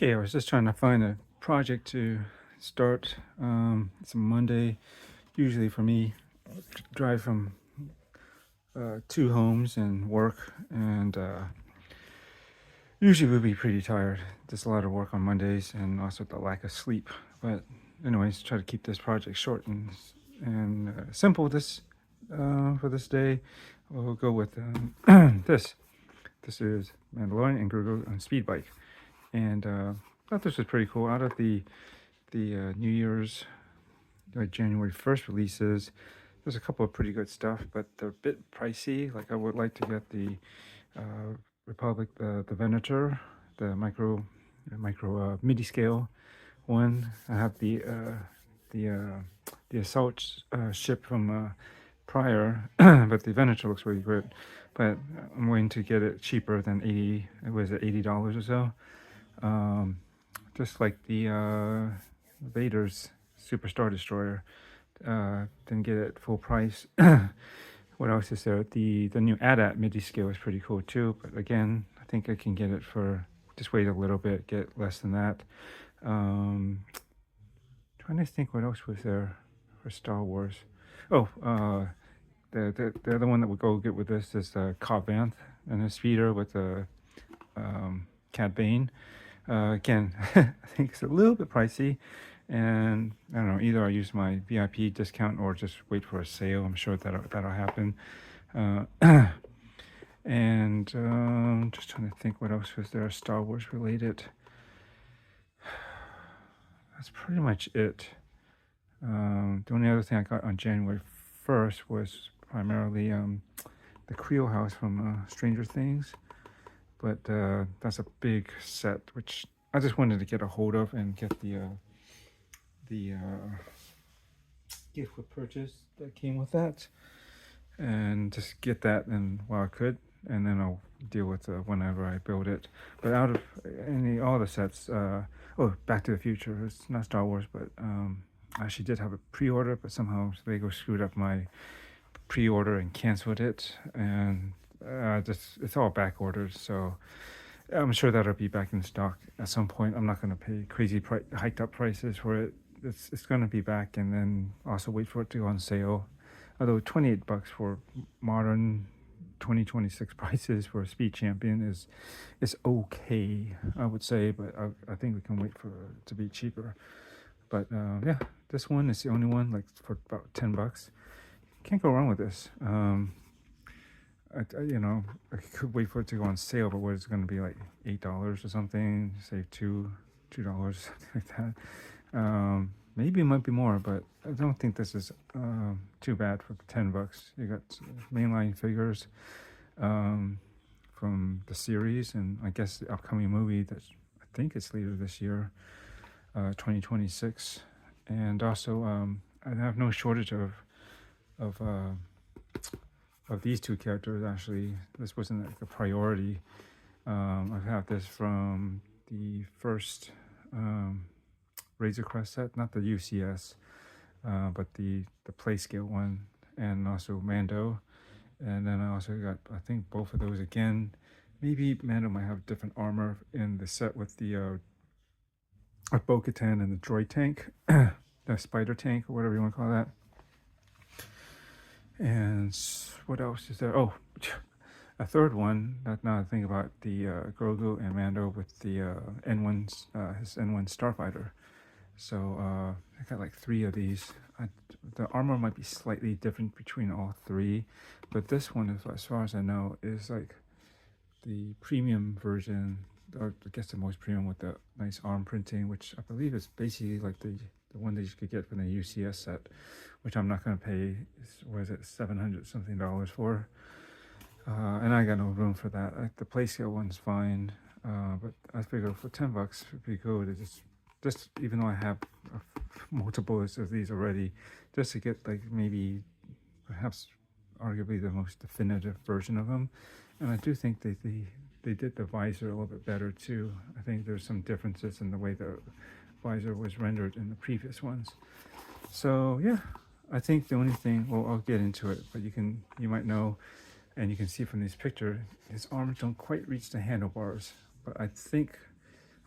Okay, I was just trying to find a project to start. It's a Monday. Usually for me, drive from two homes and work, and usually we'll be pretty tired. There's a lot of work on Mondays, and also the lack of sleep. But anyways, try to keep this project short and simple. This for this day, we'll go with this. This is Mandalorian and Grogu on speed bike, and thought this was pretty cool. Out of the New Year's January 1st releases, there's a couple of pretty good stuff, but they're a bit pricey. Like I would like to get the Republic, the Venator, the micro MIDI scale one. I have the Assault ship from prior, but the Venator looks really good. But I'm waiting to get it cheaper than 80. It was at $80 or so. Just like the Vader's Superstar Destroyer. Didn't get it full price. What else is there? The new AT-AT MIDI scale is pretty cool too. But again, I think I can get it for just wait a little bit, get less than that. Trying to think what else was there for Star Wars. Oh, the other one that would go get with this is Cobb Vanth and his speeder with the Cad Bane. Again, I think it's a little bit pricey, and I don't know, either I use my VIP discount or just wait for a sale. I'm sure that'll happen. And just trying to think what else was there Star Wars related. That's pretty much it. The only other thing I got on January 1st was primarily the Creel house from Stranger Things. But that's a big set, which I just wanted to get a hold of and get the gift with purchase that came with that, and just get that and while I could, and then I'll deal with whenever I build it. But out of all the sets, Back to the Future. It's not Star Wars, but I actually did have a pre-order, but somehow Lego screwed up my pre-order and canceled it, and it's all back ordered, so I'm sure that'll be back in stock at some point. I'm not going to pay crazy hiked up prices for it. It's going to be back, and then also wait for it to go on sale. Although $28 for modern 2026 prices for a Speed Champion is okay, I would say, but I think we can wait for it to be cheaper. But yeah, this one is the only one, like for about $10. Can't go wrong with this. I could wait for it to go on sale, but what is it going to be, like $8 or something? Save $2, something like that. Maybe it might be more, but I don't think this is too bad for $10. You got mainline figures from the series, and I guess the upcoming movie that I think it's later this year, 2026, and also I have no shortage of these two characters. Actually, this wasn't like a priority. I have this from the first Razor Crest set, not the UCS, but the play scale one, and also Mando. And then I also got, I think, both of those again. Maybe Mando might have different armor in the set with the Bo-Katan and the droid tank, the spider tank, or whatever you want to call that. And what else is there? Oh, a third one. Now I think about the Grogu and Mando with the his N1 Starfighter. So I got like 3 of these. The armor might be slightly different between all 3, but this one, as far as I know, is like the premium version, or I guess the most premium with the nice arm printing, which I believe is basically like the one that you could get from the UCS set, which I'm not going to pay, was it $700 something for, and I got no room for that. Like the play scale one's fine, but I figure for $10 it'd be good. It's just even though I have multiples of these already, just to get like maybe perhaps arguably the most definitive version of them. And I do think they did the visor a little bit better too. I think there's some differences in the way the visor was rendered in the previous ones. So yeah, I think the only thing, well, I'll get into it, but you might know, and you can see from this picture, his arms don't quite reach the handlebars, but I think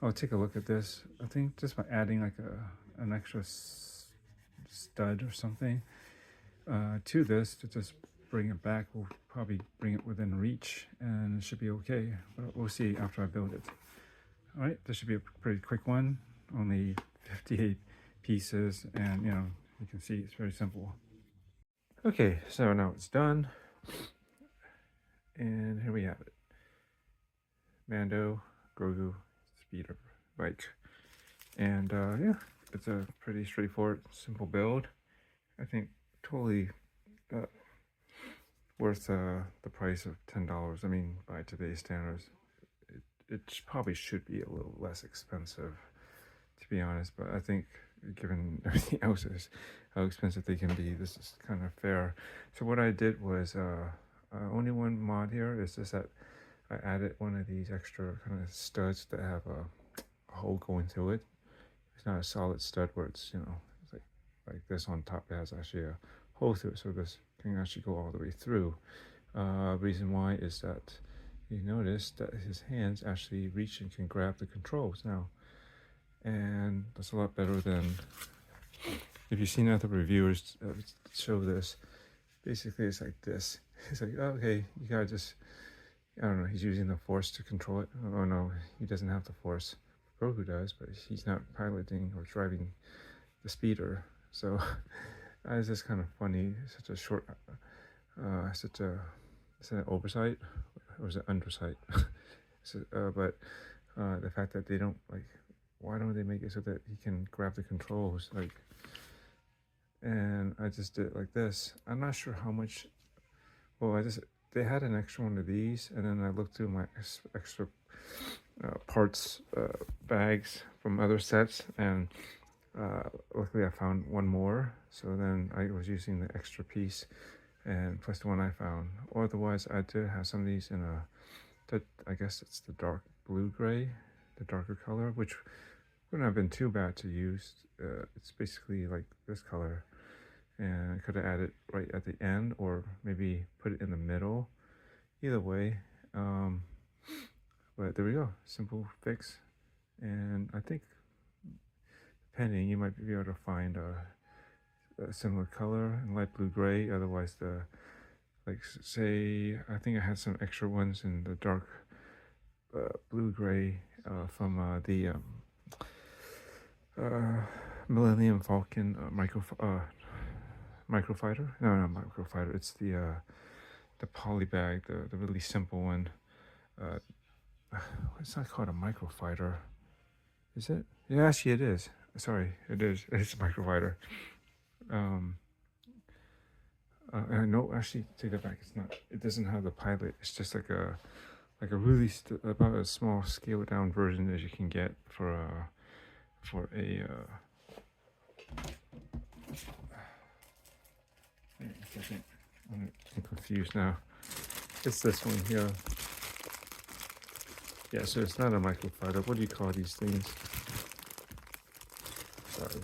I'll take a look at this. I think just by adding like an extra stud or something to this to just bring it back will probably bring it within reach, and it should be okay, but we'll see after I build it. All right, this should be a pretty quick one, only 58 pieces, and you know, you can see it's very simple. Okay, so now it's done, and here we have it. Mando Grogu speeder bike. And yeah, it's a pretty straightforward, simple build. I think totally worth the price of $10. I mean, by today's standards, it probably should be a little less expensive, to be honest. But I think, given everything else is how expensive they can be, this is kind of fair. So what I did was only one mod here is just that I added one of these extra kind of studs that have a hole going through it. It's not a solid stud where it's, you know, it's like this on top. It has actually a hole through it, so this can actually go all the way through. Reason why is that you notice that his hands actually reach and can grab the controls now, and that's a lot better than if you've seen other reviewers show this. Basically, it's like this. It's like, oh, okay, you gotta just, I don't know, he's using the force to control it. Oh no, he doesn't have the force. Grogu does, but he's not piloting or driving the speeder. So it's just kind of funny. Such a short, is it an oversight or is it undersight? So, but the fact that they don't like, why don't they make it so that he can grab the controls? Like, and I just did it like this. I'm not sure how much. Well, they had an extra one of these, and then I looked through my extra parts bags from other sets, and luckily I found one more. So then I was using the extra piece, and plus the one I found. Otherwise, I did have some of these in I guess it's the dark blue gray, the darker color, which wouldn't have been too bad to use. It's basically like this color, and I could have added right at the end, or maybe put it in the middle. Either way, but there we go, simple fix. And I think, depending, you might be able to find a similar color in light blue gray. Otherwise, like say, I think I had some extra ones in the dark blue gray from the Millennium Falcon microfighter. No, not microfighter. It's the poly bag, the really simple one. It's not called a microfighter, is it? Yeah, actually it is. Sorry, it is. It's a microfighter. No, actually, take that back. It's not. It doesn't have the pilot. It's just like a really about as small scaled down version as you can get for a. Wait a second. I'm confused now. It's this one here. Yeah, so it's not a microfighter. What do you call these things? Sorry.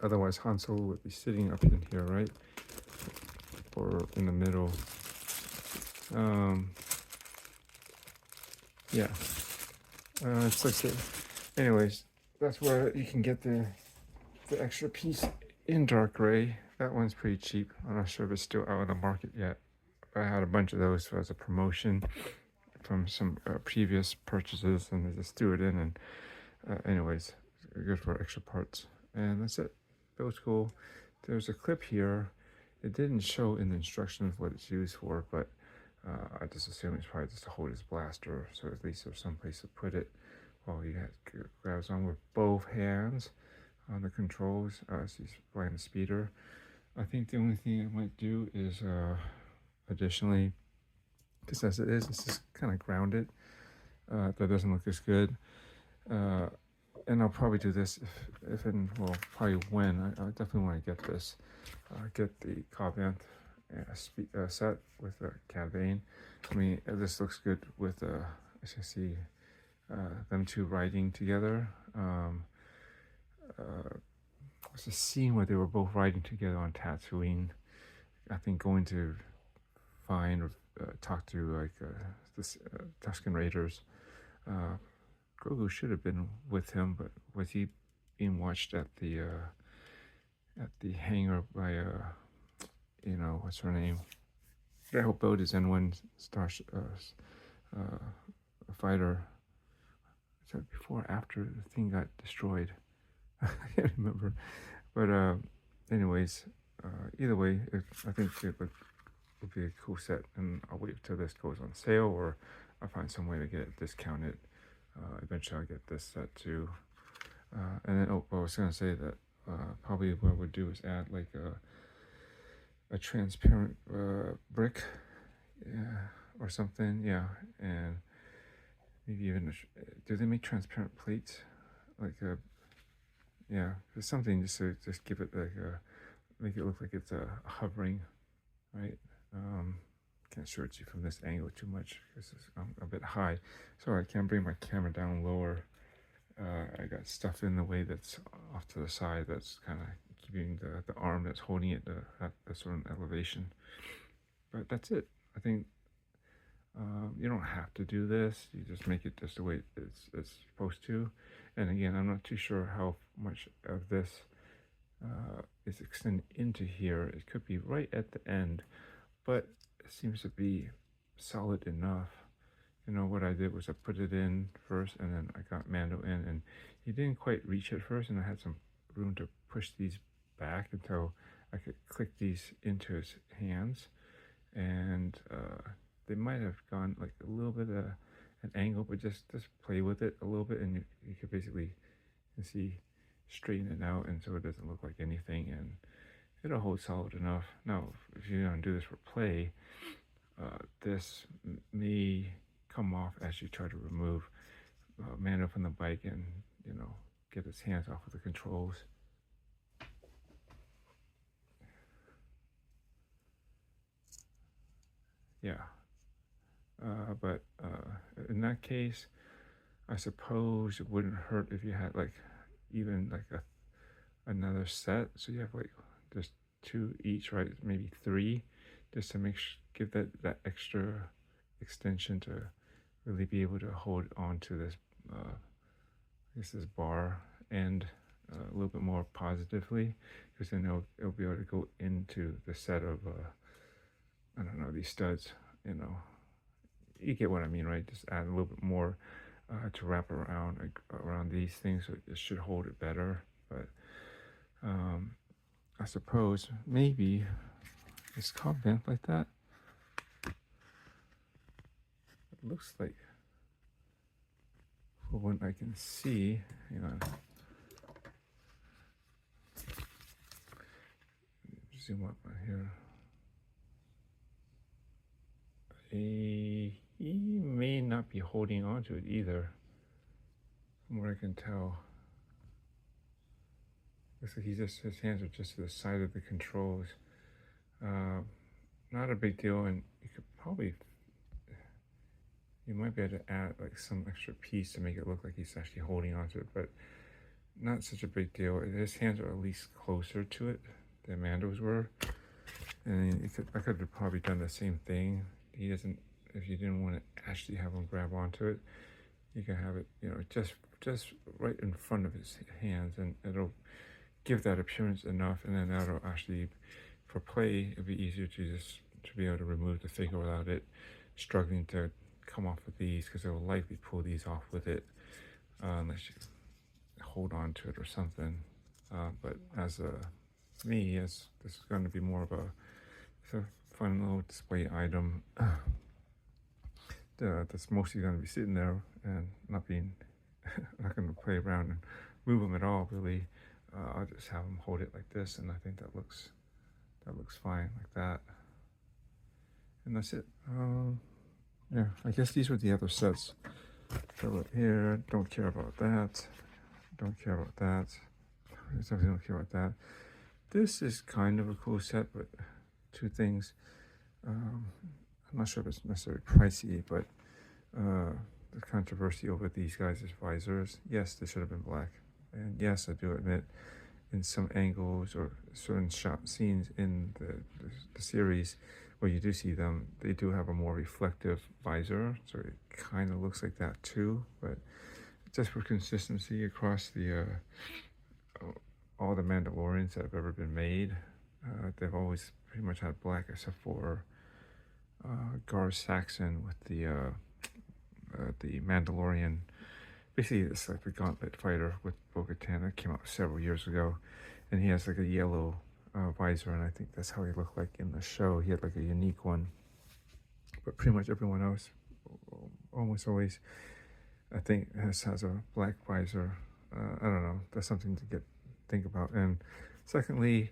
Otherwise, Han Solo would be sitting up in here, right? Or in the middle. Yeah. It's like it. Anyways, that's where you can get the extra piece in dark gray. That one's pretty cheap. I'm not sure if it's still out on the market yet. I had a bunch of those as a promotion from some previous purchases, and I just threw it in. And anyways, good for extra parts. And that's it. That was cool. There's a clip here. It didn't show in the instructions what it's used for, but I just assume it's probably just to hold his blaster, so at least there's some place to put it while he grabs on with both hands on the controls as he's flying the speeder. I think the only thing I might do is additionally, because as it is, it's just kind of grounded. That doesn't look as good. And I'll probably do this if and well, probably when. I definitely want to get this. Get the Covenant set with the Cad Bane. I mean, this looks good with as you see, them two riding together. There's a scene where they were both riding together on Tatooine. I think going to find or talk to like the Tusken Raiders. Grogu should have been with him, but was he being watched at the hangar by what's her name? That whole boat is in one star fighter. Is that before or after the thing got destroyed? I can't remember. But anyways, either way, I think it would be a cool set, and I'll wait till this goes on sale, or I'll find some way to get it discounted. Eventually, I'll get this set too. And then, I was gonna say that probably what I would do is add like a transparent brick, yeah, or something, yeah, and maybe even do they make transparent plates, like yeah, there's something just to just give it like make it look like it's hovering, right? Can't show it to you from this angle too much because I'm a bit high, so I can't bring my camera down lower. I got stuff in the way that's off to the side that's kind of keeping the arm that's holding it at a certain elevation. But that's it. I think you don't have to do this. You just make it just the way it's supposed to. And again, I'm not too sure how much of this is extended into here. It could be right at the end, but it seems to be solid enough. You know, what I did was I put it in first, and then I got Mando in, and he didn't quite reach it first, and I had some room to push these back until I could click these into his hands, and they might have gone like a little bit an angle, but just play with it a little bit, and you could basically, you see, straighten it out, and so it doesn't look like anything, and it'll hold solid enough. Now, if you're gonna do this for play, this may come off as you try to remove Mando from the bike and get his hands off of the controls. Yeah, but in that case, I suppose it wouldn't hurt if you had like even like another set, so you have like just 2 each, right? Maybe 3, just to give that extra extension to really be able to hold on to this this bar end a little bit more positively, because then it'll be able to go into the set of I don't know, these studs. You get what I mean, right? Just add a little bit more to wrap around these things, so it should hold it better. But I suppose maybe it's called bent like that. It looks like, for what I can see, hang on. Zoom up right here. He may not be holding on to it either, from what I can tell. Looks like his hands are just to the side of the controls. Not a big deal, and you might be able to add like some extra piece to make it look like he's actually holding onto it, but not such a big deal. His hands are at least closer to it than Mando's were, and I could have probably done the same thing. He doesn't. If you didn't want to actually have him grab onto it, you can have it, just right in front of his hands, and it'll give that appearance enough, and then that'll actually, for play, it'll be easier to be able to remove the figure without it struggling to come off with these, because it will likely pull these off with it unless you hold on to it or something. But as me, as this is going to be more of a fun little display item that's mostly going to be sitting there and not going to play around and move them at all, really. I'll just have them hold it like this, and I think that looks fine like that. And that's it. Yeah, I guess these were the other sets. So right here, don't care about that. Don't care about that. Definitely don't care about that. This is kind of a cool set, but 2 things. I'm not sure if it's necessarily pricey, but the controversy over these guys' visors. Yes, they should have been black. And yes, I do admit, in some angles or certain scenes in the series where you do see them, they do have a more reflective visor, so it kind of looks like that too. But just for consistency across the all the Mandalorians that have ever been made. They've always pretty much had black, except for Gar Saxon with the Mandalorian. Basically, it's like the Gauntlet fighter with Bo-Katan that came out several years ago, and he has like a yellow visor, and I think that's how he looked like in the show. He had like a unique one, but pretty much everyone else, almost always, I think has a black visor. I don't know. That's something to think about. And secondly,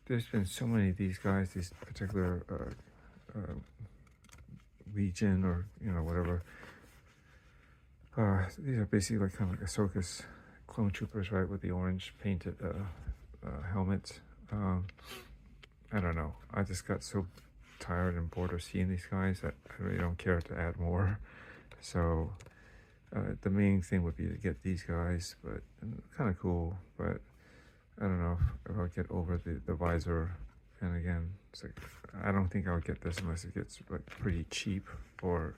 there's been so many of these guys, these particular Legion or whatever. These are basically like kind of like Ahsoka's clone troopers, right, with the orange painted helmets. I don't know. I just got so tired and bored of seeing these guys that I really don't care to add more. So the main thing would be to get these guys, but kind of cool. But I don't know if I'll get over the visor. And again, it's like I don't think I'll get this unless it gets like pretty cheap, or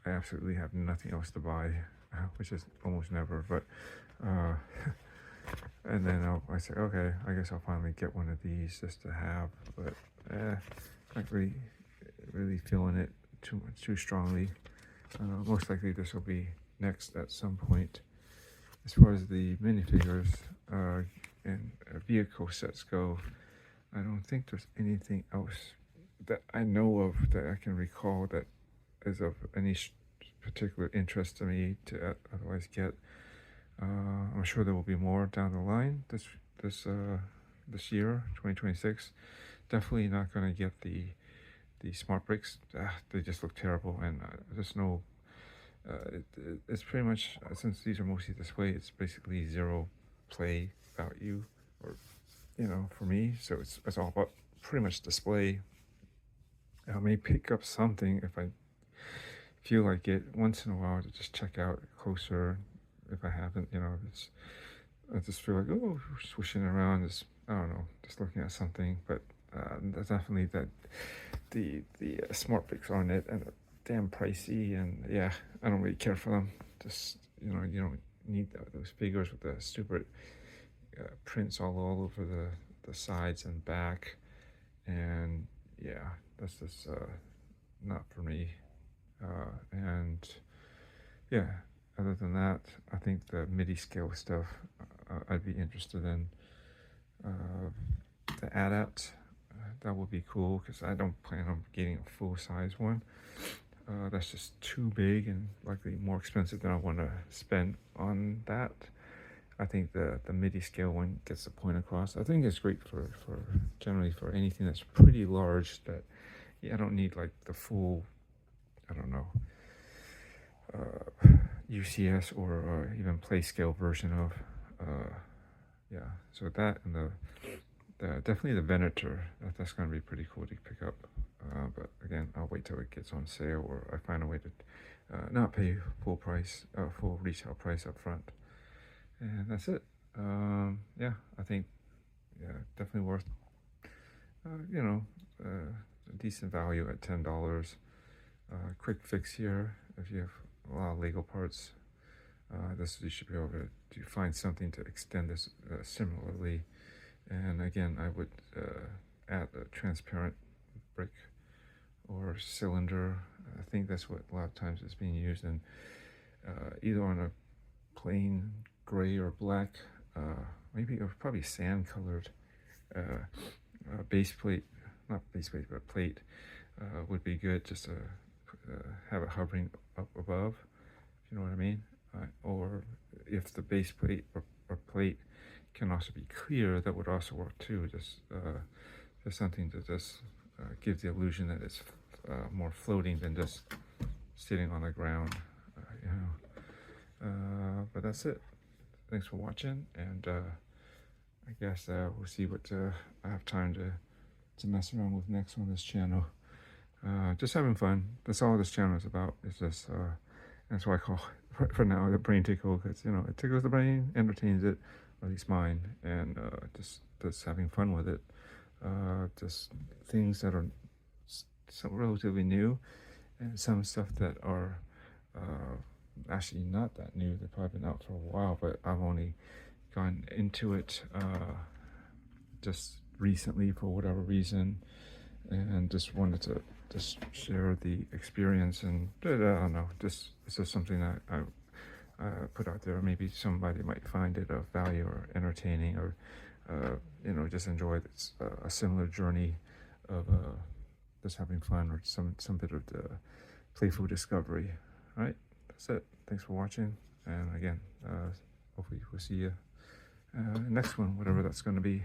I absolutely have nothing else to buy, which is almost never. But and then I say, okay, I guess I'll finally get one of these just to have. But not really feeling it too strongly. Most likely this will be next at some point. As far as the minifigures and vehicle sets go, I don't think there's anything else that I know of that I can recall that is of any particular interest to me to otherwise get. I'm sure there will be more down the line this year, 2026. Definitely not going to get the smart bricks. They just look terrible, and there's no. It's pretty much, since these are mostly display, it's basically zero play value, or for me. So it's all about pretty much display. I may pick up something if I feel like it once in a while to just check out closer. If I haven't, I just feel like, oh, swishing around, I don't know, just looking at something. But definitely that the smart bricks on it, and damn pricey, and yeah, I don't really care for them. Just you don't need those figures with the stupid prints all over the sides and back, and yeah, that's just not for me. And yeah, other than that, I think the MIDI scale stuff I'd be interested in. The ADAT, that would be cool, because I don't plan on getting a full size one. That's just too big and likely more expensive than I want to spend on that. I think the MIDI scale one gets the point across. I think it's great for generally for anything that's pretty large, that I don't need like the full, I don't know, UCS or even play scale version of. Yeah, so that, and the definitely the Venator, that's going to be pretty cool to pick up. But again, I'll wait till it gets on sale, or I find a way to not pay full retail price up front. And that's it. Yeah, I think definitely worth a decent value at $10. Quick fix here if you have a lot of Lego parts. You should be able to find something to extend this similarly. And again, I would add a transparent brick or cylinder. I think that's what a lot of times is being used, in either on a plain gray or black, maybe, or probably sand colored base plate, not base plate, but plate would be good, just to have it hovering up above, if you know what I mean. Or if the base plate or plate can also be clear, that would also work too. Just something to just give the illusion that it's more floating than just sitting on the ground. But that's it. Thanks for watching, and I guess we'll see what I have time to mess around with next on this channel. Just having fun. That's all this channel is about. It's just that's why I call it, for now, the brain tickle, because it tickles the brain, entertains it, or at least mine, and just having fun with it. Just things that are relatively new, and some stuff that are actually not that new. They've probably been out for a while, but I've only gone into it just recently for whatever reason, and just wanted to just share the experience. And I don't know, just it's just something that I put out there. Maybe somebody might find it of value or entertaining, or just enjoy this, a similar journey of just having fun, or some bit of the playful discovery. All right, that's it. Thanks for watching, and again, hopefully we'll see you next one, whatever that's going to be.